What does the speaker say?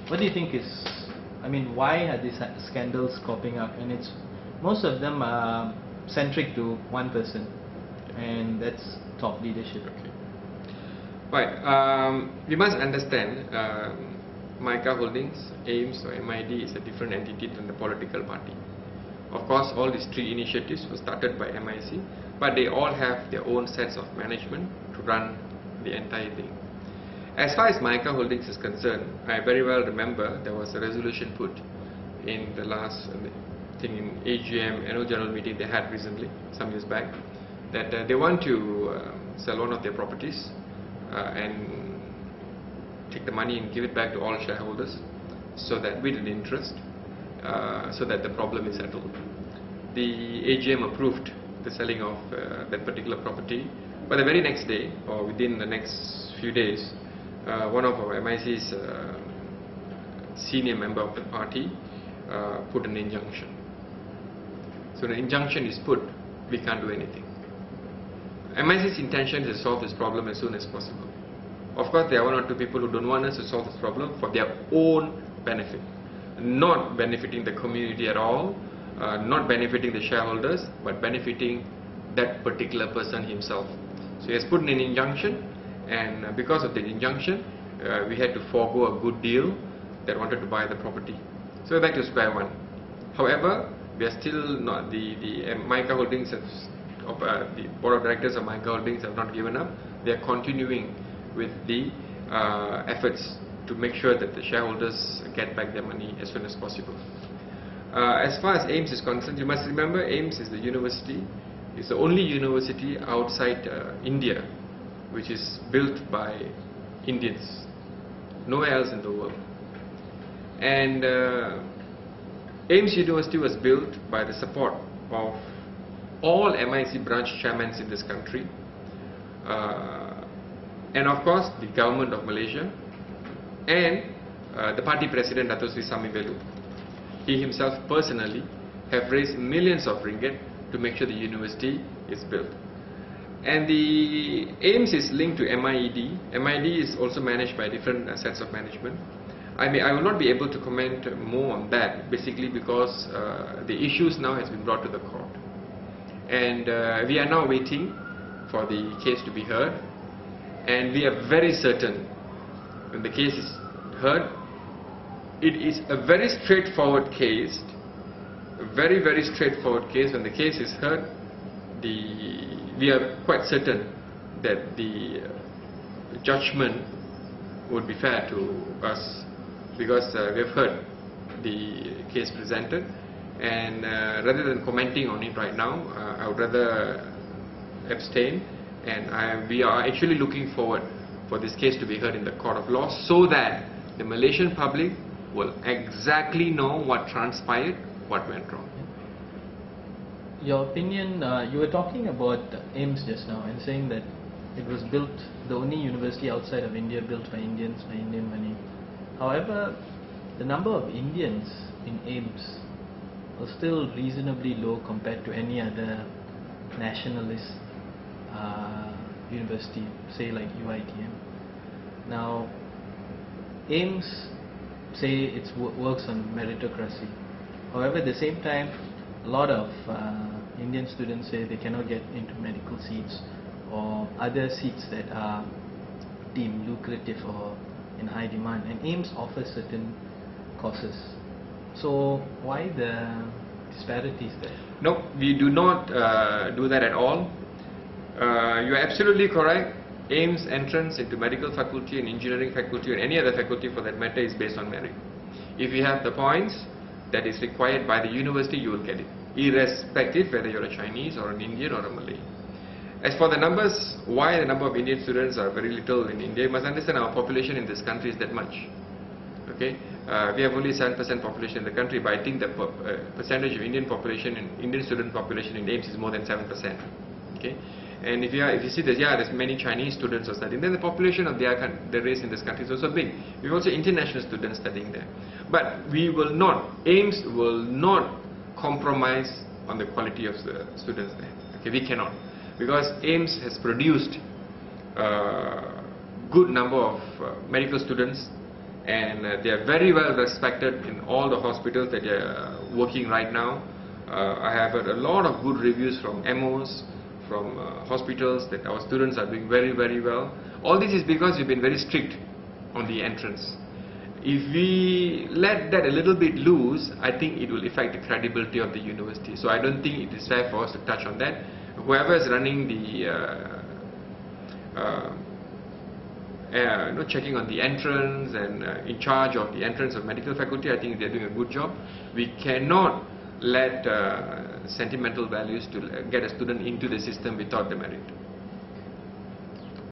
what do you think is, I mean, why are these scandals cropping up? And it's, most of them are centric to one person, and that's top leadership. Okay. Right. We must understand MICA Holdings, AIMST or MIED is a different entity than the political party. Of course, all these three initiatives were started by MIC, but they all have their own sets of management to run the entire thing. As far as MICA Holdings is concerned, I very well remember there was a resolution put in the last thing in AGM, annual general meeting they had recently, some years back, that they want to sell one of their properties and take the money and give it back to all shareholders, so that with an interest, so that the problem is settled. The AGM approved the selling of that particular property, but the very next day, or within the next few days, one of our MIC's senior member of the party put an injunction. So the injunction is put, we can't do anything. MIC's intention is to solve this problem as soon as possible. Of course, there are one or two people who don't want us to solve this problem for their own benefit, not benefiting the community at all, not benefiting the shareholders, but benefiting that particular person himself. So he has put in an injunction, and because of the injunction, we had to forego a good deal that wanted to buy the property. So we're back to square one. However, we are still not, the MICA Holdings, the board of directors of MICA Holdings have not given up. They are continuing with the efforts to make sure that the shareholders get back their money as soon as possible. As far as AIMST is concerned, you must remember AIMST is the university, it's the only university outside India which is built by Indians, nowhere else in the world. And AIMST University was built by the support of all MIC branch chairmen in this country, and of course the government of Malaysia, and the party president Dato' Sri Samivelu. He himself personally have raised millions of ringgit to make sure the university is built. And the AIMST is linked to MIED. MIED is also managed by different sets of management. I will not be able to comment more on that, basically because the issues now has been brought to the court. And we are now waiting for the case to be heard. And we are very certain when the case is heard, it is a very straightforward case, a very, very straightforward case. When the case is heard, we are quite certain that the judgment would be fair to us, because we have heard the case presented, and rather than commenting on it right now, I would rather abstain, and we are actually looking forward for this case to be heard in the court of law, so that the Malaysian public will exactly know what transpired, what went wrong. Your opinion, you were talking about AIMST just now and saying that it was built, the only university outside of India built by Indians, by Indian money. However, the number of Indians in AIMST was still reasonably low compared to any other nationalist university, say like UiTM. Now, AIMST say it works on meritocracy. However, at the same time, a lot of Indian students say they cannot get into medical seats or other seats that are deemed lucrative or in high demand, and AIMST offers certain courses. So why the disparities there? No, we do not do that at all. You are absolutely correct. AIMST entrance into medical faculty and engineering faculty and any other faculty for that matter is based on merit. If you have the points that is required by the university, you will get it, irrespective whether you're a Chinese or an Indian or a Malay. As for the numbers, why the number of Indian students are very little in India, you must understand our population in this country is that much. Okay, we have only 7% population in the country, but I think the percentage of Indian population and Indian student population in AIMST is more than 7%. Okay, and if you see that there's many Chinese students are studying, then the population of the race in this country is also big. We have also international students studying there. But we will not, AIMST will not compromise on the quality of the students there. Okay, we cannot, because AIMST has produced a good number of medical students and they are very well respected in all the hospitals that they are working right now. I have heard a lot of good reviews from MOs, from hospitals, that our students are doing very, very well. All this is because we've been very strict on the entrance. If we let that a little bit loose, I think it will affect the credibility of the university. So I don't think it is fair for us to touch on that. Whoever is running the checking on the entrance and in charge of the entrance of medical faculty, I think they're doing a good job. We cannot let sentimental values to get a student into the system without the merit.